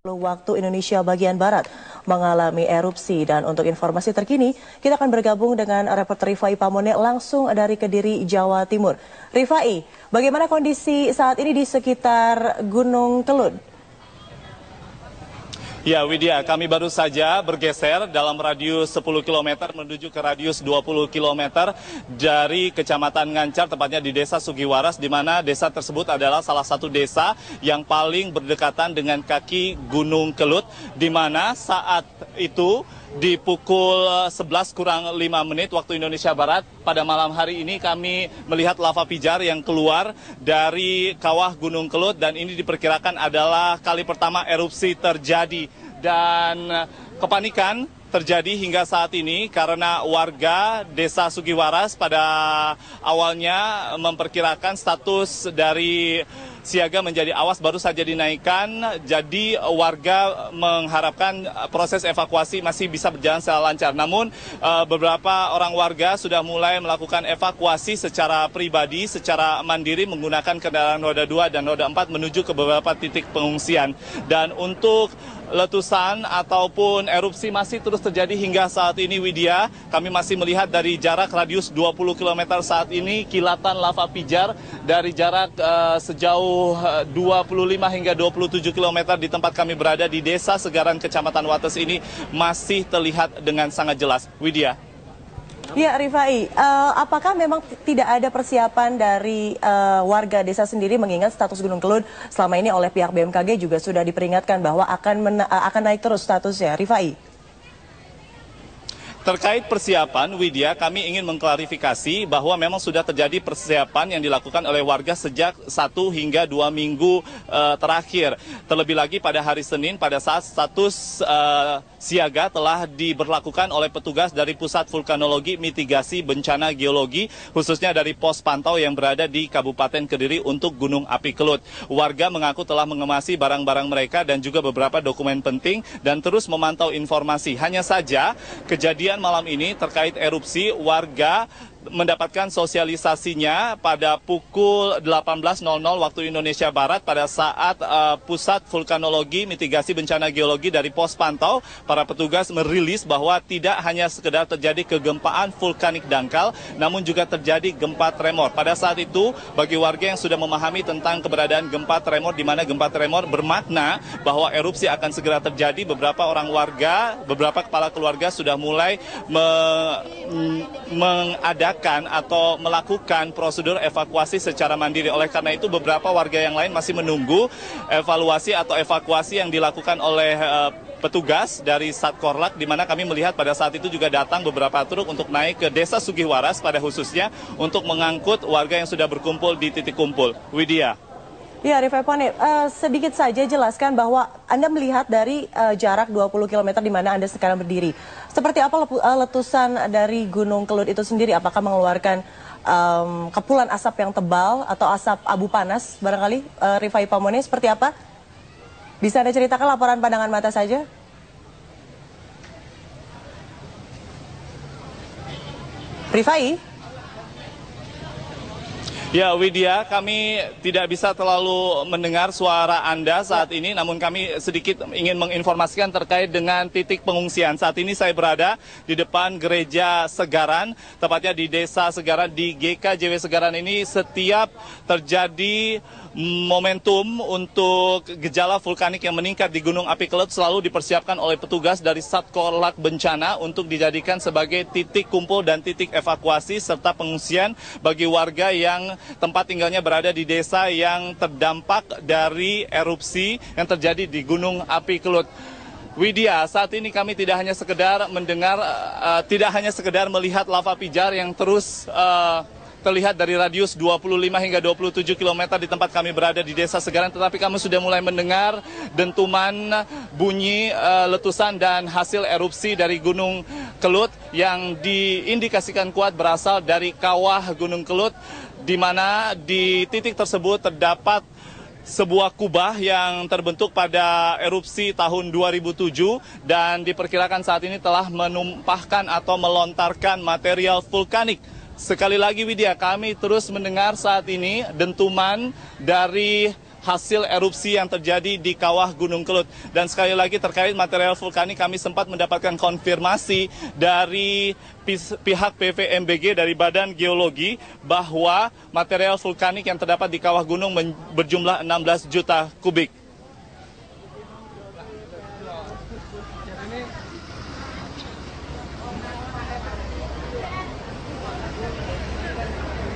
Waktu Indonesia bagian Barat mengalami erupsi, dan untuk informasi terkini kita akan bergabung dengan reporter Rifai Pamone langsung dari Kediri, Jawa Timur. Rifai, bagaimana kondisi saat ini di sekitar Gunung Kelud? Ya Widya, kami baru saja bergeser dalam radius 10 km menuju ke radius 20 km dari Kecamatan Ngancar, tepatnya di Desa Sugiwaras, di mana desa tersebut adalah salah satu desa yang paling berdekatan dengan kaki Gunung Kelud, di mana saat itu di pukul 11 kurang 5 menit waktu Indonesia Barat pada malam hari ini kami melihat lava pijar yang keluar dari kawah Gunung Kelud, dan ini diperkirakan adalah kali pertama erupsi terjadi, dan kepanikan terjadi hingga saat ini karena warga desa Sugiwaras pada awalnya memperkirakan status dari siaga menjadi awas baru saja dinaikkan, jadi warga mengharapkan proses evakuasi masih bisa berjalan secara lancar. Namun beberapa orang warga sudah mulai melakukan evakuasi secara pribadi, secara mandiri menggunakan kendaraan roda 2 dan roda 4 menuju ke beberapa titik pengungsian. Dan untuk letusan ataupun erupsi masih terus terjadi hingga saat ini, Widya. Kami masih melihat dari jarak radius 20 km saat ini kilatan lava pijar dari jarak sejauh 25 hingga 27 km di tempat kami berada di Desa Segaran, Kecamatan Wates ini masih terlihat dengan sangat jelas, Widya. Ya, Rifai, apakah memang tidak ada persiapan dari warga desa sendiri, mengingat status Gunung Kelud selama ini oleh pihak BMKG juga sudah diperingatkan bahwa akan naik terus statusnya, Rifai? Terkait persiapan, Widya, kami ingin mengklarifikasi bahwa memang sudah terjadi persiapan yang dilakukan oleh warga sejak 1 hingga 2 minggu terakhir. Terlebih lagi pada hari Senin, pada saat status siaga telah diberlakukan oleh petugas dari Pusat Vulkanologi Mitigasi Bencana Geologi, khususnya dari pos pantau yang berada di Kabupaten Kediri untuk Gunung Api Kelud. Warga mengaku telah mengemasi barang-barang mereka dan juga beberapa dokumen penting dan terus memantau informasi. Hanya saja kejadian malam ini terkait erupsi, warga mendapatkan sosialisasinya pada pukul 18.00 waktu Indonesia Barat pada saat Pusat Vulkanologi Mitigasi Bencana Geologi dari pos pantau, para petugas merilis bahwa tidak hanya sekedar terjadi kegempaan vulkanik dangkal, namun juga terjadi gempa tremor. Pada saat itu, bagi warga yang sudah memahami tentang keberadaan gempa tremor, di mana gempa tremor bermakna bahwa erupsi akan segera terjadi, beberapa orang warga, beberapa kepala keluarga sudah mulai mengadakan atau melakukan prosedur evakuasi secara mandiri. Oleh karena itu, beberapa warga yang lain masih menunggu evaluasi atau evakuasi yang dilakukan oleh petugas dari Satkorlak, di mana kami melihat pada saat itu juga datang beberapa truk untuk naik ke Desa Sugiwaras pada khususnya untuk mengangkut warga yang sudah berkumpul di titik kumpul. Widya. Ya, Rifai Pone, sedikit saja jelaskan bahwa Anda melihat dari jarak 20 km di mana Anda sekarang berdiri. Seperti apa letusan dari Gunung Kelud itu sendiri? Apakah mengeluarkan kepulan asap yang tebal atau asap abu panas barangkali? Rifai Pamone, seperti apa? Bisa Anda ceritakan laporan pandangan mata saja? Rifai? Ya Widya, kami tidak bisa terlalu mendengar suara Anda saat ini, namun kami sedikit ingin menginformasikan terkait dengan titik pengungsian. Saat ini saya berada di depan Gereja Segaran, tepatnya di Desa Segaran, di GKJW Segaran ini. Setiap terjadi momentum untuk gejala vulkanik yang meningkat di Gunung Api Kelud selalu dipersiapkan oleh petugas dari Satkorlak Bencana untuk dijadikan sebagai titik kumpul dan titik evakuasi serta pengungsian bagi warga yang tempat tinggalnya berada di desa yang terdampak dari erupsi yang terjadi di Gunung Api Kelud. Widya, saat ini kami tidak hanya sekedar mendengar, tidak hanya sekedar melihat lava pijar yang terus terlihat dari radius 25 hingga 27 km di tempat kami berada di Desa Segaran, tetapi kami sudah mulai mendengar dentuman bunyi letusan dan hasil erupsi dari Gunung Kelud yang diindikasikan kuat berasal dari kawah Gunung Kelud, di mana di titik tersebut terdapat sebuah kubah yang terbentuk pada erupsi tahun 2007 dan diperkirakan saat ini telah menumpahkan atau melontarkan material vulkanik. Sekali lagi Widya, kami terus mendengar saat ini dentuman dari hasil erupsi yang terjadi di kawah Gunung Kelut. Dan sekali lagi terkait material vulkanik, kami sempat mendapatkan konfirmasi dari pihak PVMBG dari Badan Geologi bahwa material vulkanik yang terdapat di kawah gunung berjumlah 16 juta kubik.